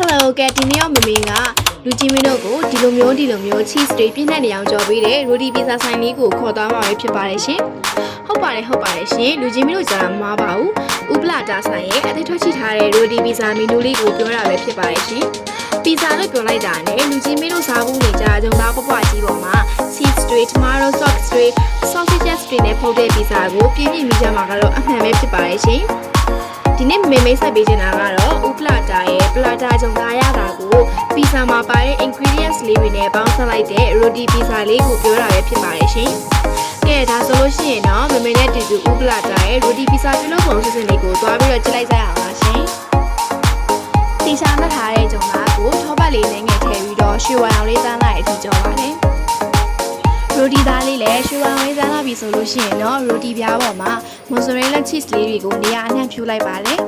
Hello ကဲဒီနေ့ရောမမေကလူကြီးမင်းတို့ကိုဒီလိုမျိုး cheese တွေပြည့်နှက်နေအောင်ကြော်ပေးတဲ့ရိုတီပီဇာဆိုင်လေးကိုခေါ်သွားမှာပဲဖြစ်ပါတယ်ရှင်။ဟုတ်ပါတယ်ရှင်လူကြီးမင်းတို့ကြာမှာမပါဘူး။ဥပလာတာဆိုင်ရဲ့အသစ်ထွက်ရှိထားတဲ့ရိုတီပီဇာမီနူလေးကိုပြောတာပဲဖြစ်ပါတယ်ရှင်။ပီဇာလို့ပြောလိုက်တာနဲ့လူကြီးမင်းတို့စားဖို့နေကြကြုံသားပွားကြီးပေါ်မှာ cheese တွေ tomato sauce တွေ sausages တွေနဲ့ဖုတ်တဲ့ပီဇာကိုပြည့်မိကြမှာကတော့အမှန်ပဲဖြစ်ပါတယ်ရှင်။ဒီနေ့မေဆက်ပေးချင်တာကတော့ဥပလာတာရဲ့ပလာတာဂျုံသားရတာကိုပီဇာမှာပါတဲ့ ingredients လေးတွေနဲ့ပေါင်းစပ်လိုက်တဲ့ roti pizza လေးကိုပြောတာပဲဖြစ်ပါတယ်ရှင်။ကဲဒါဆိုလို့ရှိရင်တော့မေနဲ့တူတူဥပလာတာရဲ့ roti pizza ပြုလုပ်ပုံစံလေးကိုသွားပြီးတော့ကြည့်လိုက်ကြရအောင်ပါရှင်။တီရှာနဲ့ထားတဲ့ဂျုံသားကိုထောပတ်လေးနဲ့ငယ်ထည့်ပြီးတော့ရွှေဝါရောင်လေးသားလိုက်အထိကြောပါတယ်။ရိုတီသားလေးလည်းရွှေဝါရောင်လေးသားလာပြီဆိုလို့ရှိရင်တော့ရိုတီပြားပေါ်မှာ mozzarella cheese လေးတွေကိုနေရာအနှံ့ဖြူလိုက်ပါတယ်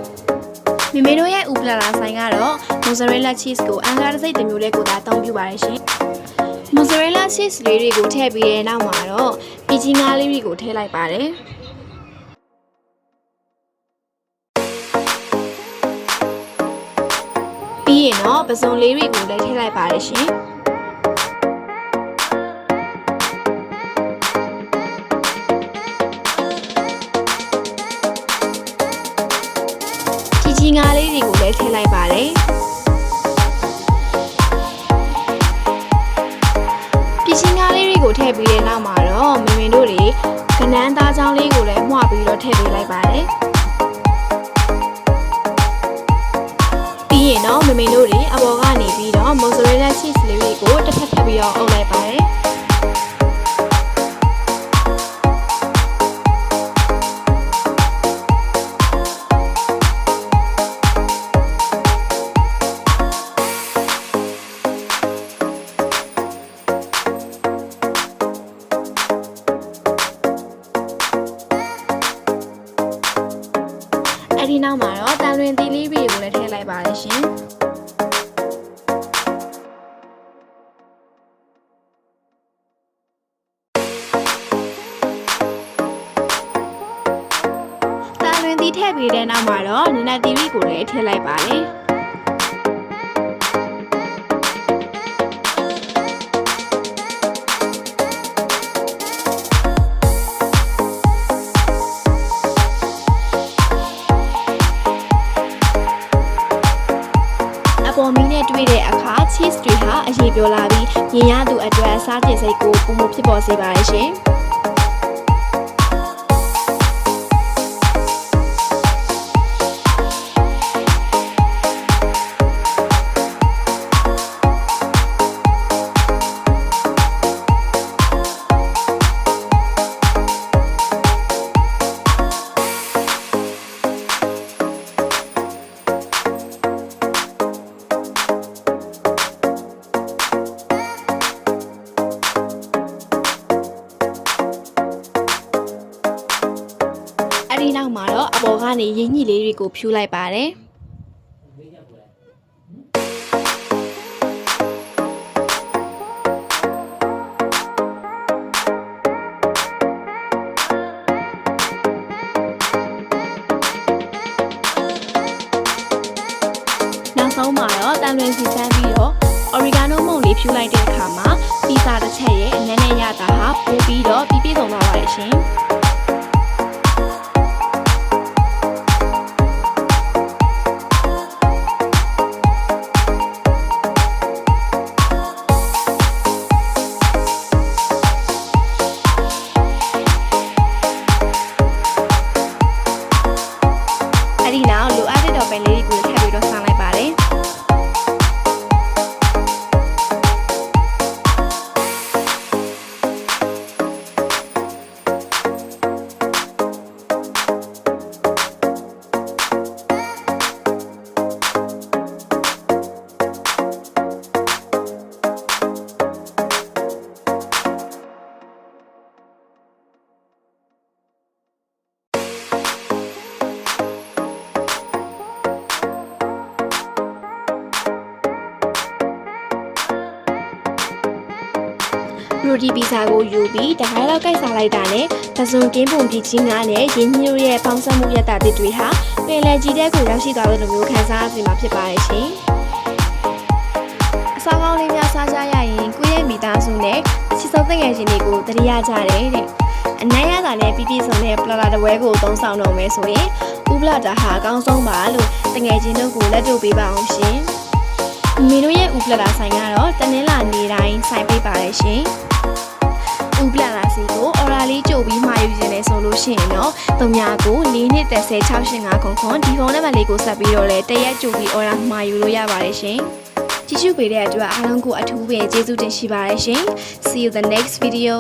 ။မိမိတို့ရဲ့ဥပလာလာဆိုင်ကတော့ mozzarella cheese ကိုအန်ကားတစ်စိတ်တစ်မျိုးလေးကိုသာအသုံးပြုပါတယ်ရှင်။ mozzarella cheese လေးတွေကိုထည့်ပြီးတဲ့နောက်မှာတော့ပီချီငါးလေးတွေကိုထည့်လိုက်ပါတယ်။ပြီးရင်တော့ပစုံလေးတွေကိုလည်းထည့်လိုက်ပါတယ်ရှင်။ကြီးငါးလေးတွေကိုလည်းထည့်လိုက်ပါတယ်ပြည်ကြီးငါးလေးတွေကိုထည့်ပြီးတဲ့နောက်မှာတော့မမင်တို့တွေကနန်းသားချောင်းလေးကိုလည်းမှုတ်ပြီးတော့ထည့်ပေးလိုက်ပါတယ်ပြီးရင်တော့မမင်တို့တွေအပေါ်ကနေပြီးတော့ mozzarella cheese လေးတွေကိုတစ်ဖက်ထပ်ပြီးတော့အုပ်လိုက်ပါတယ်ဒီနောက်မှာတော့တန်လွင်သီးလေးတွေကိုလည်းထည့်လိုက်ပါတယ်ရှင်တန်လွင်သီးထည့်ပြီးတဲ့နောက်မှာတော့နနက်သီးတွေကိုလည်းထည့်လိုက်ပါတယ်ပေါ်မီနဲ့တွေ့တဲ့အခါ cheese တွေဟာအရေးပြောလာပြီးမြင်ရသူအတွက်စားကျင်စိတ်ကိုပုံမဖြစ်ပေါ်စေပါရဲ့ရှင်ဒီနောက်မှာတော့အပေါ်ကနေရင်းညှိလေးတွေကိုဖြူလိုက်ပါတယ်နောက်ဆုံးမှာတော့တန်လွင်စီစမ်းပြီးတော့ oregano မုန့်လေးဖြူလိုက်တဲ့အခါမှာပီဇာတစ်ချက်ရဲ့အနည်းနဲ့ရတာဟာပို့ပြီးတော့ပြည့်စုံသွားပါတယ်ရှင်ဒီနောက်လိုအပ်တဲ့တော့ပင်လေးကိုထည့်ပြီးတော့ဆန်းလိုက်ပါတယ်ရိုတီပီဇာကိုယူပြီးတခါတော့ကိုက်စားလိုက်တာနဲ့ပစုံကင်းပုံပြည်ချင်းငါနဲ့ရင်းညို့ရဲ့ပေါင်းစပ်မှုရတာတွေဟာပင်လယ်ကြီးတဲ့ကိုရောက်ရှိသွားတဲ့လိုမျိုးခံစားရစီမှာဖြစ်ပါတယ်ရှင်။ အစားကောင်းလေးများစားကြရရင်ကိုယ့်ရဲ့မိသားစုနဲ့ချစ်ဆုံးတဲ့ငယ်ချင်းတွေကိုတရိယာကြတယ်တဲ့အနမ်းရတာနဲ့ပြည့်ပြည့်စုံတဲ့ပလာလာတပွဲကိုသုံးဆောင်တော့မယ်ဆိုရင်ဥပလာတာဟာအကောင်းဆုံးပါလို့တငယ်ချင်းတို့ကိုလက်တို့ပေးပါအောင်ရှင်မိတို့ရဲ့ဥပလာတာဆိုင်ကတော့တနင်္လာနေ့တိုင်းဆိုင်ပေးပါတယ်ရှင်ဥပလာလာစီကိုအော်ရာလေးကြိုပြီးမှာယူခြင်းနဲ့ဆိုလို့ရှိရင်တော့3992306859ခွန်ဒီဖုန်းနံပါတ်လေးကိုဆက်ပြီးတော့လဲတရက်ကြိုပြီးအော်ရာမှာယူလို့ရပါတယ်ရှင်ကြည့်ရှုပေးတဲ့အတွက်အားလုံးကိုအထူးပဲကျေးဇူးတင်ရှိပါတယ်ရှင် See you the next video